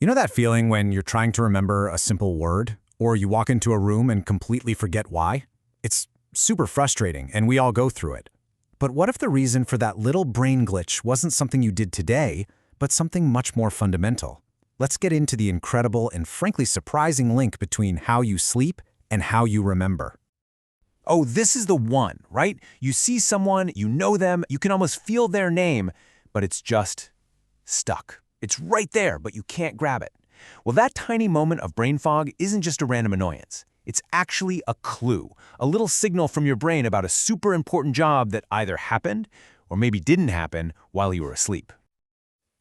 You know that feeling when you're trying to remember a simple word, or you walk into a room and completely forget why? It's super frustrating, and we all go through it. But what if the reason for that little brain glitch wasn't something you did today, but something much more fundamental? Let's get into the incredible and frankly surprising link between how you sleep and how you remember. Oh, this is the one, right? You see someone, you know them, you can almost feel their name, but it's just stuck. It's right there, but you can't grab it. Well, that tiny moment of brain fog isn't just a random annoyance. It's actually a clue, a little signal from your brain about a super important job that either happened or maybe didn't happen while you were asleep.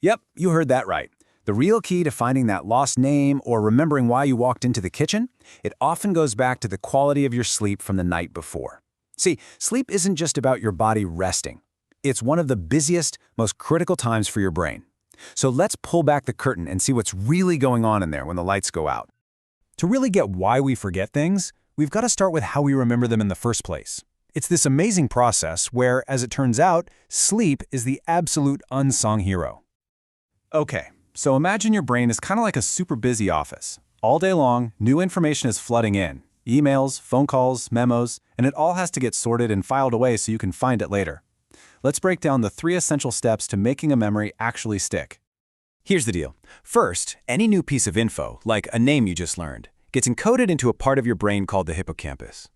Yep, you heard that right. The real key to finding that lost name or remembering why you walked into the kitchen, it often goes back to the quality of your sleep from the night before. See, sleep isn't just about your body resting. It's one of the busiest, most critical times for your brain. So let's pull back the curtain and see what's really going on in there when the lights go out. To really get why we forget things, we've got to start with how we remember them in the first place. It's this amazing process where, as it turns out, sleep is the absolute unsung hero. Okay, so imagine your brain is kind of like a super busy office. All day long, new information is flooding in. Emails, phone calls, memos, and it all has to get sorted and filed away so you can find it later. Let's break down the 3 essential steps to making a memory actually stick. Here's the deal. First, any new piece of info, like a name you just learned, gets encoded into a part of your brain called the hippocampus.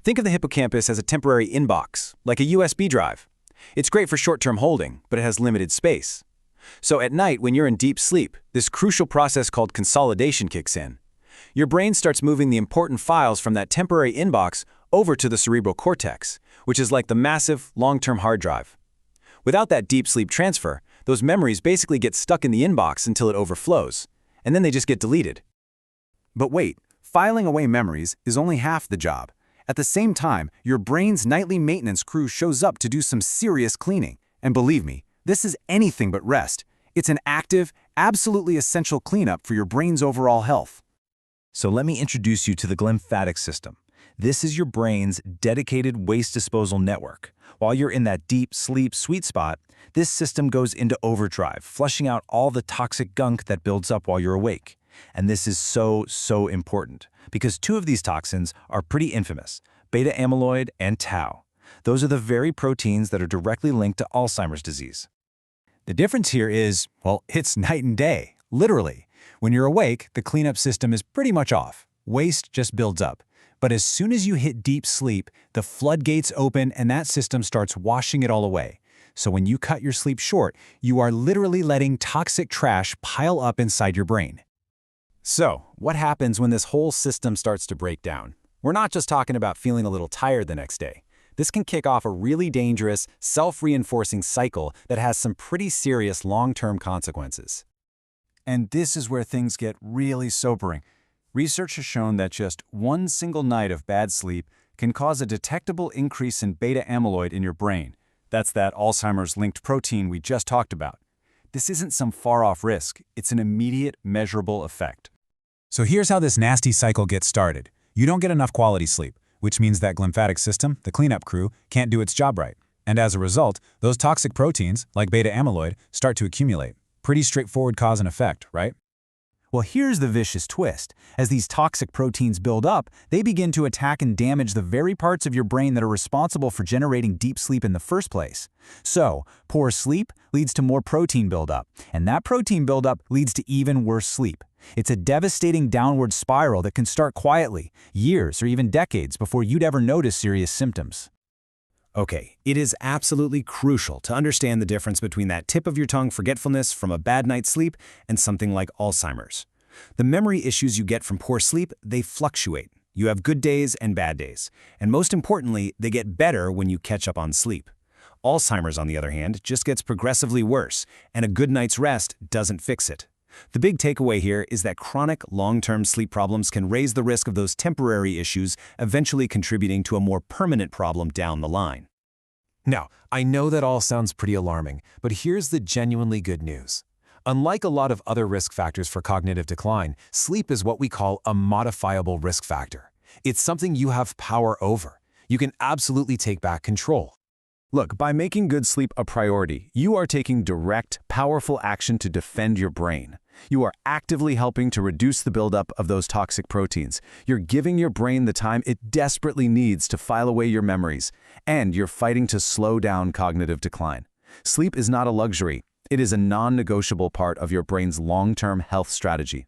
Think of the hippocampus as a temporary inbox, like a USB drive. It's great for short-term holding, but it has limited space. So at night, when you're in deep sleep, this crucial process called consolidation kicks in. Your brain starts moving the important files from that temporary inbox over to the cerebral cortex, which is like the massive, long-term hard drive. Without that deep sleep transfer, those memories basically get stuck in the inbox until it overflows, and then they just get deleted. But wait, filing away memories is only half the job. At the same time, your brain's nightly maintenance crew shows up to do some serious cleaning. And believe me, this is anything but rest. It's an active, absolutely essential cleanup for your brain's overall health. So let me introduce you to the glymphatic system. This is your brain's dedicated waste disposal network. While you're in that deep sleep sweet spot, this system goes into overdrive, flushing out all the toxic gunk that builds up while you're awake. And this is so important, because 2 of these toxins are pretty infamous, beta-amyloid and tau. Those are the very proteins that are directly linked to Alzheimer's disease. The difference here is, well, it's night and day, literally. When you're awake, the cleanup system is pretty much off. Waste just builds up. But as soon as you hit deep sleep, the floodgates open and that system starts washing it all away. So when you cut your sleep short, you are literally letting toxic trash pile up inside your brain. So, what happens when this whole system starts to break down? We're not just talking about feeling a little tired the next day. This can kick off a really dangerous, self-reinforcing cycle that has some pretty serious long-term consequences. And this is where things get really sobering. Research has shown that just one single night of bad sleep can cause a detectable increase in beta-amyloid in your brain. That's that Alzheimer's-linked protein we just talked about. This isn't some far-off risk. It's an immediate, measurable effect. So here's how this nasty cycle gets started. You don't get enough quality sleep, which means that glymphatic system, the cleanup crew, can't do its job right. And as a result, those toxic proteins, like beta-amyloid, start to accumulate. Pretty straightforward cause and effect, right? Well, here's the vicious twist. As these toxic proteins build up, they begin to attack and damage the very parts of your brain that are responsible for generating deep sleep in the first place. So, poor sleep leads to more protein buildup, and that protein buildup leads to even worse sleep. It's a devastating downward spiral that can start quietly, years or even decades before you'd ever notice serious symptoms. Okay, it is absolutely crucial to understand the difference between that tip-of-your-tongue forgetfulness from a bad night's sleep and something like Alzheimer's. The memory issues you get from poor sleep, they fluctuate. You have good days and bad days. And most importantly, they get better when you catch up on sleep. Alzheimer's, on the other hand, just gets progressively worse, and a good night's rest doesn't fix it. The big takeaway here is that chronic, long-term sleep problems can raise the risk of those temporary issues, eventually contributing to a more permanent problem down the line. Now, I know that all sounds pretty alarming, but here's the genuinely good news. Unlike a lot of other risk factors for cognitive decline, sleep is what we call a modifiable risk factor. It's something you have power over. You can absolutely take back control. Look, by making good sleep a priority, you are taking direct, powerful action to defend your brain. You are actively helping to reduce the buildup of those toxic proteins. You're giving your brain the time it desperately needs to file away your memories, and you're fighting to slow down cognitive decline. Sleep is not a luxury. It is a non-negotiable part of your brain's long-term health strategy.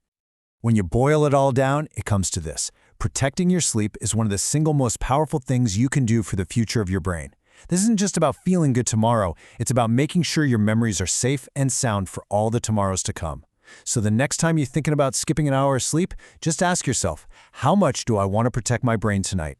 When you boil it all down, it comes to this. Protecting your sleep is one of the single most powerful things you can do for the future of your brain. This isn't just about feeling good tomorrow, it's about making sure your memories are safe and sound for all the tomorrows to come. So the next time you're thinking about skipping an hour of sleep, just ask yourself, how much do I want to protect my brain tonight?